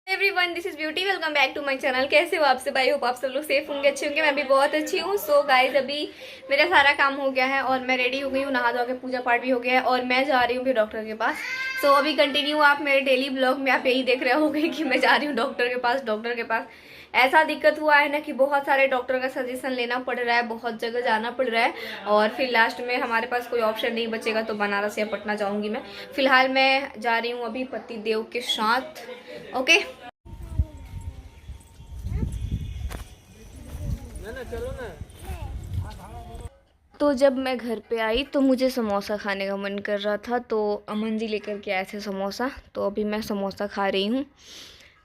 Everyone, this is Beauty. Welcome back to my channel. कैसे हो आप सब? आई होप आप सब लोग सेफ होंगे, अच्छे होंगे। मैं भी बहुत अच्छी हूँ। सो गाइज, अभी मेरा सारा काम हो गया है और मैं रेडी हो गई हूँ, नहा धो के पूजा पाठ भी हो गया है और मैं जा रही हूँ फिर डॉक्टर के पास। सो अभी कंटिन्यू आप मेरे डेली ब्लॉग में आप यही देख रहे होंगे कि मैं जा रही हूँ डॉक्टर के पास। ऐसा दिक्कत हुआ है ना कि बहुत सारे डॉक्टर का सजेशन लेना पड़ रहा है, बहुत जगह जाना पड़ रहा है और फिर लास्ट में हमारे पास कोई ऑप्शन नहीं बचेगा तो बनारस या पटना जाऊंगी मैं। फिलहाल मैं जा रही हूँ अभी पति देव के साथ। ओके, चलो ना। तो जब मैं घर पे आई तो मुझे समोसा खाने का मन कर रहा था, तो अमन जी लेकर के आए थे समोसा। तो अभी मैं समोसा खा रही हूँ।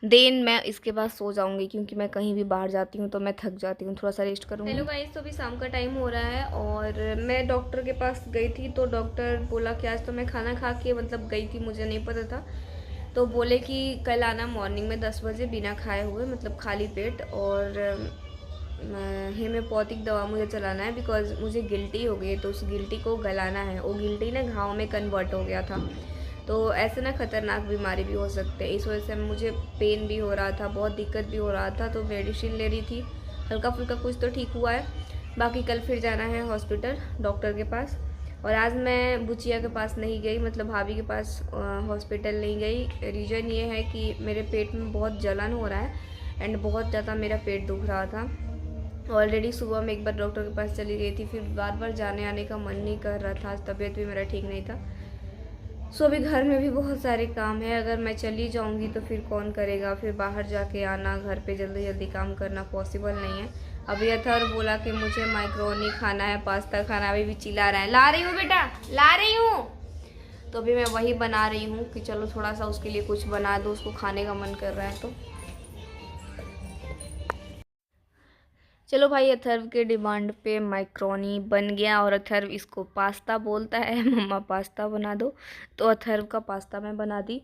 देन मैं इसके बाद सो जाऊंगी क्योंकि मैं कहीं भी बाहर जाती हूँ तो मैं थक जाती हूँ, थोड़ा सा रेस्ट करूँगी। हेलो गाइस, तो अभी शाम का टाइम हो रहा है और मैं डॉक्टर के पास गई थी तो डॉक्टर बोला कि आज तो मैं खाना खा के मतलब गई थी, मुझे नहीं पता था। तो बोले कि कल आना मॉर्निंग में 10 बजे बिना खाए हुए, मतलब खाली पेट, और हेम्योपैथिक दवा मुझे चलाना है बिकॉज मुझे गिल्टी हो गई है तो उस गिल्टी को गलाना है। वो गिल्टी ना घाव में कन्वर्ट हो गया था, तो ऐसे ना खतरनाक बीमारी भी हो सकते हैं। इस वजह से मुझे पेन भी हो रहा था, बहुत दिक्कत भी हो रहा था, तो मेडिसिन ले रही थी। हल्का फुल्का कुछ तो ठीक हुआ है, बाकी कल फिर जाना है हॉस्पिटल डॉक्टर के पास। और आज मैं बुचिया के पास नहीं गई, मतलब भाभी के पास हॉस्पिटल नहीं गई। रीज़न ये है कि मेरे पेट में बहुत जलन हो रहा है एंड बहुत ज़्यादा मेरा पेट दुख रहा था। ऑलरेडी सुबह में एक बार डॉक्टर के पास चली गई थी, फिर बार बार जाने आने का मन नहीं कर रहा था, तबीयत भी मेरा ठीक नहीं था। सो अभी घर में भी बहुत सारे काम है, अगर मैं चली जाऊंगी तो फिर कौन करेगा, फिर बाहर जाके आना, घर पे जल्दी जल्दी काम करना पॉसिबल नहीं है। अभी अथर बोला कि मुझे माइक्रोनी खाना है, पास्ता खाना है, अभी भी चिल्ला रहा है, ला रही हूँ बेटा, ला रही हूँ। तो अभी मैं वही बना रही हूँ कि चलो थोड़ा सा उसके लिए कुछ बना दो, उसको खाने का मन कर रहा है। तो चलो भाई, अथर्व के डिमांड पे माइक्रोनी बन गया और अथर्व इसको पास्ता बोलता है। मम्मा पास्ता बना दो, तो अथर्व का पास्ता मैं बना दी।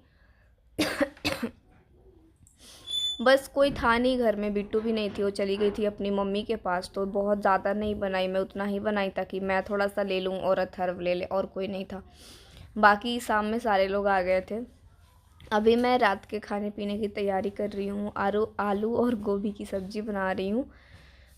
बस कोई था नहीं घर में, बिट्टू भी नहीं थी, वो चली गई थी अपनी मम्मी के पास, तो बहुत ज़्यादा नहीं बनाई मैं, उतना ही बनाई ताकि मैं थोड़ा सा ले लूँ और अथर्व ले ले, और कोई नहीं था। बाकी शाम में सारे लोग आ गए थे। अभी मैं रात के खाने पीने की तैयारी कर रही हूँ। आलू और गोभी की सब्ज़ी बना रही हूँ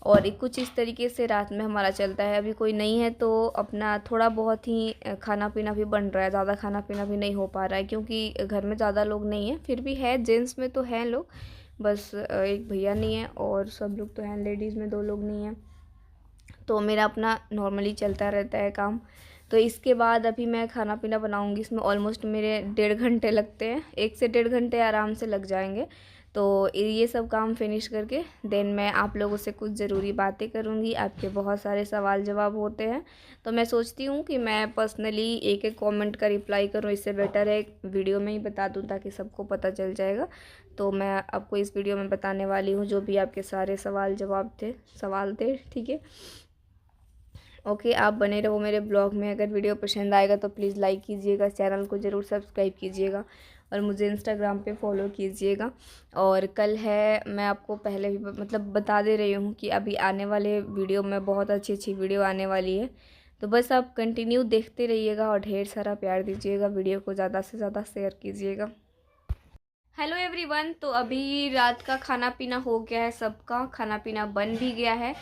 और कुछ इस तरीके से रात में हमारा चलता है। अभी कोई नहीं है तो अपना थोड़ा बहुत ही खाना पीना भी बन रहा है, ज़्यादा खाना पीना भी नहीं हो पा रहा है क्योंकि घर में ज़्यादा लोग नहीं हैं। फिर भी है, जेंट्स में तो हैं लोग, बस एक भैया नहीं है और सब लोग तो हैं, लेडीज़ में 2 लोग नहीं हैं। तो मेरा अपना नॉर्मली चलता रहता है काम। तो इसके बाद अभी मैं खाना पीना बनाऊंगी, इसमें ऑलमोस्ट मेरे 1.5 घंटे लगते हैं, 1 से 1.5 घंटे आराम से लग जाएंगे। तो ये सब काम फिनिश करके देन मैं आप लोगों से कुछ ज़रूरी बातें करूँगी। आपके बहुत सारे सवाल जवाब होते हैं, तो मैं सोचती हूँ कि मैं पर्सनली एक एक कमेंट का रिप्लाई करूँ, इससे बेटर है वीडियो में ही बता दूँ ताकि सबको पता चल जाएगा। तो मैं आपको इस वीडियो में बताने वाली हूँ जो भी आपके सारे सवाल थे, ठीक है। ओके, आप बने रहो मेरे ब्लॉग में। अगर वीडियो पसंद आएगा तो प्लीज़ लाइक कीजिएगा, चैनल को ज़रूर सब्सक्राइब कीजिएगा और मुझे इंस्टाग्राम पे फॉलो कीजिएगा। और कल है, मैं आपको पहले भी मतलब बता दे रही हूँ कि अभी आने वाले वीडियो में बहुत अच्छी अच्छी वीडियो आने वाली है, तो बस आप कंटिन्यू देखते रहिएगा और ढेर सारा प्यार दीजिएगा, वीडियो को ज़्यादा से ज़्यादा शेयर कीजिएगा। हेलो एवरीवन, तो अभी रात का खाना पीना हो गया है, सबका खाना पीना बन भी गया है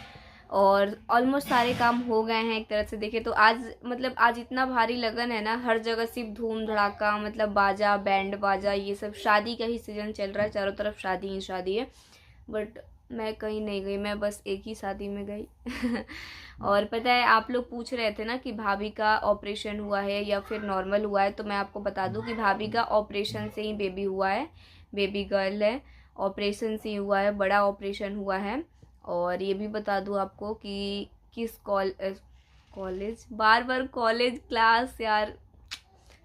और ऑलमोस्ट सारे काम हो गए हैं एक तरह से देखे तो। आज मतलब आज इतना भारी लगन है ना, हर जगह सिर्फ धूम धड़ाका, मतलब बाजा बैंड बाजा, ये सब शादी का ही सीजन चल रहा है, चारों तरफ शादी ही शादी है। बट मैं कहीं नहीं गई, मैं बस एक ही शादी में गई। और पता है, आप लोग पूछ रहे थे ना कि भाभी का ऑपरेशन हुआ है या फिर नॉर्मल हुआ है, तो मैं आपको बता दूं कि भाभी का ऑपरेशन से ही बेबी हुआ है, बेबी गर्ल है, ऑपरेशन से ही हुआ है, बड़ा ऑपरेशन हुआ है। और ये भी बता दूं आपको कि किस कॉलेज, बार बार कॉलेज क्लास यार,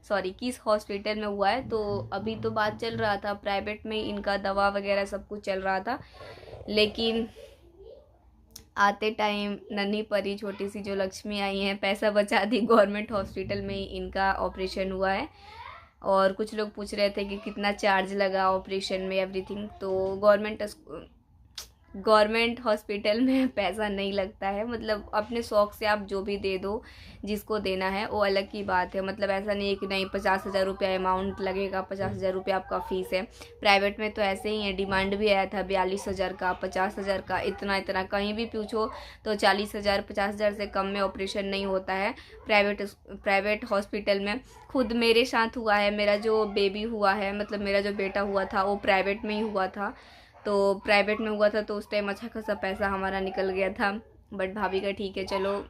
सॉरी, किस हॉस्पिटल में हुआ है। तो अभी तो बात चल रहा था प्राइवेट में, इनका दवा वगैरह सब कुछ चल रहा था, लेकिन आते टाइम नन्ही परी छोटी सी जो लक्ष्मी आई हैं, पैसा बचा दी, गवर्नमेंट हॉस्पिटल में ही इनका ऑपरेशन हुआ है। और कुछ लोग पूछ रहे थे कि कितना चार्ज लगा ऑपरेशन में, एवरीथिंग। तो गवर्नमेंट गवर्नमेंट हॉस्पिटल में पैसा नहीं लगता है। मतलब अपने शौक़ से आप जो भी दे दो, जिसको देना है, वो अलग की बात है। मतलब ऐसा नहीं है कि नहीं 50,000 रुपया अमाउंट लगेगा, 50,000 रुपया आपका फ़ीस है। प्राइवेट में तो ऐसे ही है, डिमांड भी आया था 42,000 का, 50,000 का, इतना इतना। कहीं भी पूछो तो 40,000 50,000 से कम में ऑपरेशन नहीं होता है प्राइवेट हॉस्पिटल में। खुद मेरे साथ हुआ है, मेरा जो बेबी हुआ है, मतलब मेरा जो बेटा हुआ था वो प्राइवेट में ही हुआ था। तो प्राइवेट में हुआ था तो उस टाइम अच्छा खासा पैसा हमारा निकल गया था। बट भाभी का ठीक है, चलो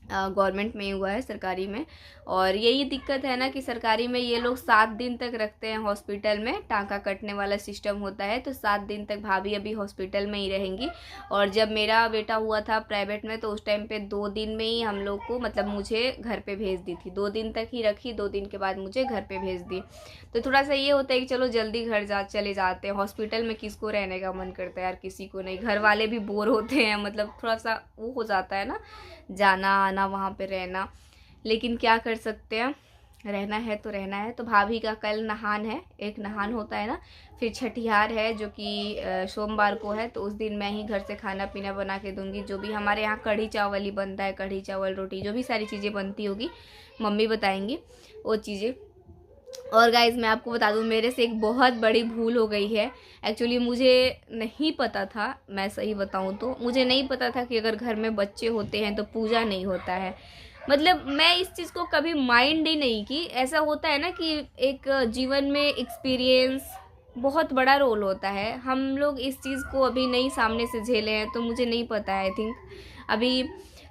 गवर्नमेंट में ही हुआ है, सरकारी में। और यही दिक्कत है ना कि सरकारी में ये लोग 7 दिन तक रखते हैं हॉस्पिटल में, टाँका कटने वाला सिस्टम होता है। तो 7 दिन तक भाभी अभी हॉस्पिटल में ही रहेंगी। और जब मेरा बेटा हुआ था प्राइवेट में तो उस टाइम पे 2 दिन में ही हम लोग को, मतलब मुझे घर पे भेज दी थी। 2 दिन तक ही रखी, 2 दिन के बाद मुझे घर पे भेज दी। तो थोड़ा सा ये होता है कि चलो जल्दी घर चले जाते हैं। हॉस्पिटल में किसको रहने का मन करता है यार, किसी को नहीं। घर वाले भी बोर होते हैं, मतलब थोड़ा सा वो हो जाता है ना, जाना आना, वहाँ पे रहना। लेकिन क्या कर सकते हैं, रहना है तो रहना है। तो भाभी का कल नहान है, एक नहान होता है ना, फिर छठिहार है जो कि सोमवार को है। तो उस दिन मैं ही घर से खाना पीना बना के दूंगी। जो भी हमारे यहाँ कढ़ी चावल ही बनता है, कढ़ी चावल रोटी, जो भी सारी चीज़ें बनती होगी मम्मी बताएंगी वो चीज़ें। और गाइज़ मैं आपको बता दूं, मेरे से एक बहुत बड़ी भूल हो गई है। एक्चुअली मुझे नहीं पता था, मैं सही बताऊं तो मुझे नहीं पता था कि अगर घर में बच्चे होते हैं तो पूजा नहीं होता है। मतलब मैं इस चीज़ को कभी माइंड ही नहीं की। ऐसा होता है ना कि एक जीवन में एक्सपीरियंस बहुत बड़ा रोल होता है। हम लोग इस चीज़ को अभी नहीं सामने से झेले हैं, तो मुझे नहीं पता है। आई थिंक अभी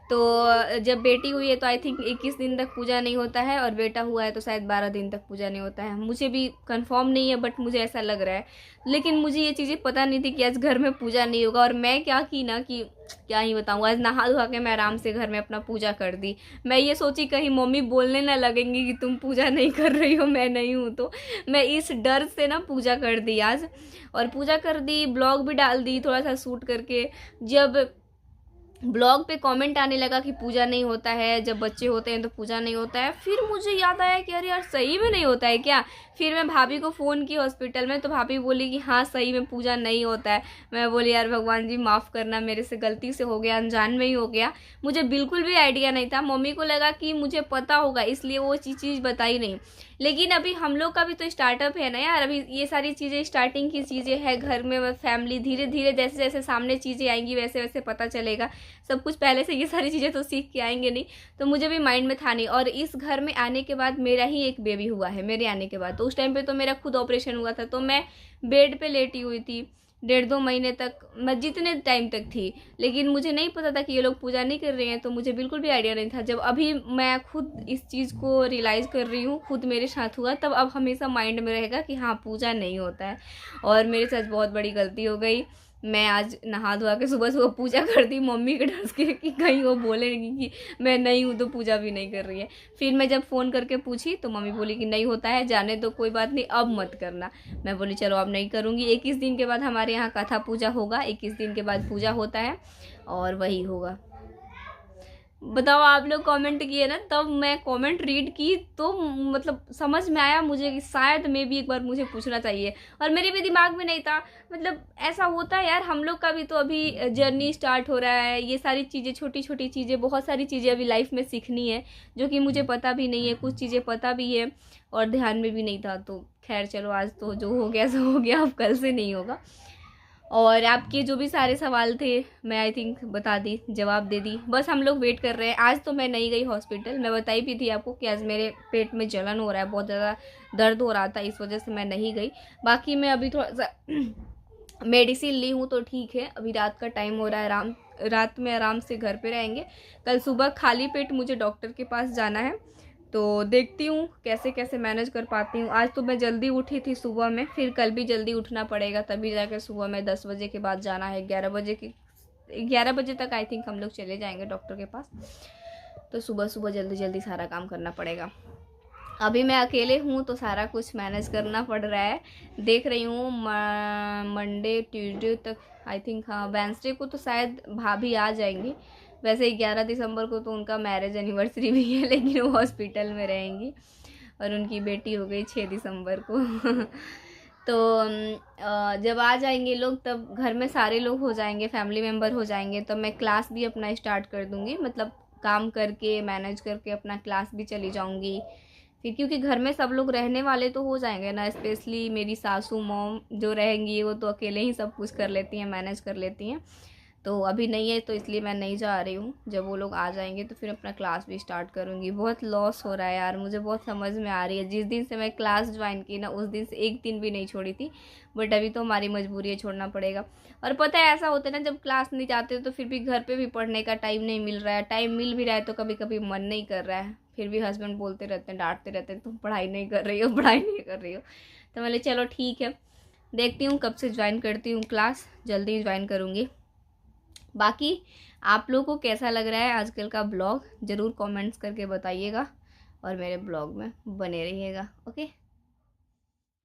तो जब बेटी हुई है तो आई थिंक 21 दिन तक पूजा नहीं होता है, और बेटा हुआ है तो शायद 12 दिन तक पूजा नहीं होता है। मुझे भी कंफर्म नहीं है, बट मुझे ऐसा लग रहा है। लेकिन मुझे ये चीज़ें पता नहीं थी कि आज घर में पूजा नहीं होगा। और मैं क्या की ना कि क्या ही बताऊँ, आज नहा धोआ के मैं आराम से घर में अपना पूजा कर दी। मैं ये सोची कहीं मम्मी बोलने ना लगेंगी कि तुम पूजा नहीं कर रही हो, मैं नहीं हूँ। तो मैं इस डर से ना पूजा कर दी आज, और पूजा कर दी, ब्लॉग भी डाल दी थोड़ा सा शूट करके। जब ब्लॉग पे कमेंट आने लगा कि पूजा नहीं होता है, जब बच्चे होते हैं तो पूजा नहीं होता है, फिर मुझे याद आया कि अरे यार सही में नहीं होता है क्या। फिर मैं भाभी को फ़ोन की हॉस्पिटल में, तो भाभी बोली कि हाँ सही में पूजा नहीं होता है। मैं बोली यार भगवान जी माफ़ करना, मेरे से गलती से हो गया, अनजान में ही हो गया। मुझे बिल्कुल भी आइडिया नहीं था। मम्मी को लगा कि मुझे पता होगा, इसलिए वो चीज़ बताई नहीं। लेकिन अभी हम लोग का भी तो स्टार्टअप है ना यार, अभी ये सारी चीज़ें स्टार्टिंग की चीज़ें हैं घर में। फैमिली धीरे धीरे जैसे जैसे सामने चीज़ें आएंगी वैसे वैसे पता चलेगा। सब कुछ पहले से ये सारी चीज़ें तो सीख के आएंगे नहीं, तो मुझे भी माइंड में था नहीं। और इस घर में आने के बाद मेरा ही एक बेबी हुआ है, मेरे आने के बाद। तो उस टाइम पे तो मेरा खुद ऑपरेशन हुआ था, तो मैं बेड पे लेटी हुई थी 1.5-2 महीने तक, मैं जितने टाइम तक थी। लेकिन मुझे नहीं पता था कि ये लोग पूजा नहीं कर रहे हैं, तो मुझे बिल्कुल भी आइडिया नहीं था। जब अभी मैं खुद इस चीज़ को रियलाइज़ कर रही हूँ, खुद मेरे साथ हुआ, तब अब हमेशा माइंड में रहेगा कि हाँ पूजा नहीं होता है। और मेरे साथ बहुत बड़ी गलती हो गई। मैं आज नहा धोआ के सुबह सुबह पूजा कर दी, मम्मी के डर के कि कहीं वो बोलेगी कि मैं नहीं हूँ तो पूजा भी नहीं कर रही है। फिर मैं जब फ़ोन करके पूछी तो मम्मी बोली कि नहीं होता है, जाने दो कोई बात नहीं, अब मत करना। मैं बोली चलो अब नहीं करूँगी। 21 दिन के बाद हमारे यहाँ कथा पूजा होगा, 21 दिन के बाद पूजा होता है और वही होगा। बताओ, आप लोग कमेंट किए ना, तब मैं कमेंट रीड की तो मतलब समझ में आया मुझे कि शायद मे भी एक बार मुझे पूछना चाहिए। और मेरे भी दिमाग में नहीं था। मतलब ऐसा होता है यार, हम लोग का भी तो अभी जर्नी स्टार्ट हो रहा है। ये सारी चीज़ें, छोटी छोटी चीज़ें, बहुत सारी चीज़ें अभी लाइफ में सीखनी है, जो कि मुझे पता भी नहीं है। कुछ चीज़ें पता भी है और ध्यान में भी नहीं था। तो खैर चलो, आज तो जो हो गया सो हो गया, अब कल से नहीं होगा। और आपके जो भी सारे सवाल थे मैं आई थिंक बता दी, जवाब दे दी। बस हम लोग वेट कर रहे हैं। आज तो मैं नहीं गई हॉस्पिटल, मैं बताई भी थी आपको कि आज मेरे पेट में जलन हो रहा है, बहुत ज़्यादा दर्द हो रहा था, इस वजह से मैं नहीं गई। बाकी मैं अभी थोड़ा सा मेडिसिन ली हूँ तो ठीक है। अभी रात का टाइम हो रहा है, रात में आराम से घर पे रहेंगे। कल सुबह खाली पेट मुझे डॉक्टर के पास जाना है, तो देखती हूँ कैसे कैसे मैनेज कर पाती हूँ। आज तो मैं जल्दी उठी थी सुबह में, फिर कल भी जल्दी उठना पड़ेगा, तभी जाकर सुबह में 10 बजे के बाद जाना है। 11 बजे तक आई थिंक हम लोग चले जाएंगे डॉक्टर के पास। तो सुबह सुबह जल्दी जल्दी सारा काम करना पड़ेगा। अभी मैं अकेले हूँ तो सारा कुछ मैनेज करना पड़ रहा है। देख रही हूँ मंडे ट्यूसडे तक आई थिंक, हाँ वेंसडे को तो शायद भाभी आ जाएंगी। वैसे 11 दिसंबर को तो उनका मैरिज एनिवर्सरी भी है, लेकिन वो हॉस्पिटल में रहेंगी। और उनकी बेटी हो गई 6 दिसंबर को तो जब आ जाएंगे लोग तब घर में सारे लोग हो जाएंगे, फैमिली मेम्बर हो जाएंगे, तो मैं क्लास भी अपना स्टार्ट कर दूँगी, मतलब काम करके मैनेज करके अपना क्लास भी चली जाऊँगी फिर, क्योंकि घर में सब लोग रहने वाले तो हो जाएंगे ना, स्पेशली मेरी सासू मॉम जो रहेंगी वो तो अकेले ही सब कुछ कर लेती हैं, मैनेज कर लेती हैं। तो अभी नहीं है तो इसलिए मैं नहीं जा रही हूँ, जब वो लोग आ जाएंगे तो फिर अपना क्लास भी स्टार्ट करूँगी। बहुत लॉस हो रहा है यार, मुझे बहुत समझ में आ रही है। जिस दिन से मैं क्लास ज्वाइन की ना उस दिन से एक दिन भी नहीं छोड़ी थी, बट अभी तो हमारी मजबूरी है, छोड़ना पड़ेगा। और पता है ऐसा होता है ना, जब क्लास नहीं जाते तो फिर भी घर पे भी पढ़ने का टाइम नहीं मिल रहा है, टाइम मिल भी रहा है तो कभी कभी मन नहीं कर रहा है, फिर भी हस्बैंड बोलते रहते हैं, डांटते रहते हैं, तुम पढ़ाई नहीं कर रही हो, पढ़ाई नहीं कर रही हो। तो मैंने चलो ठीक है, देखती हूँ कब से ज्वाइन करती हूँ क्लास, जल्दी ज्वाइन करूँगी। बाकी आप लोगों को कैसा लग रहा है आजकल का ब्लॉग, ज़रूर कमेंट्स करके बताइएगा और मेरे ब्लॉग में बने रहिएगा। ओके।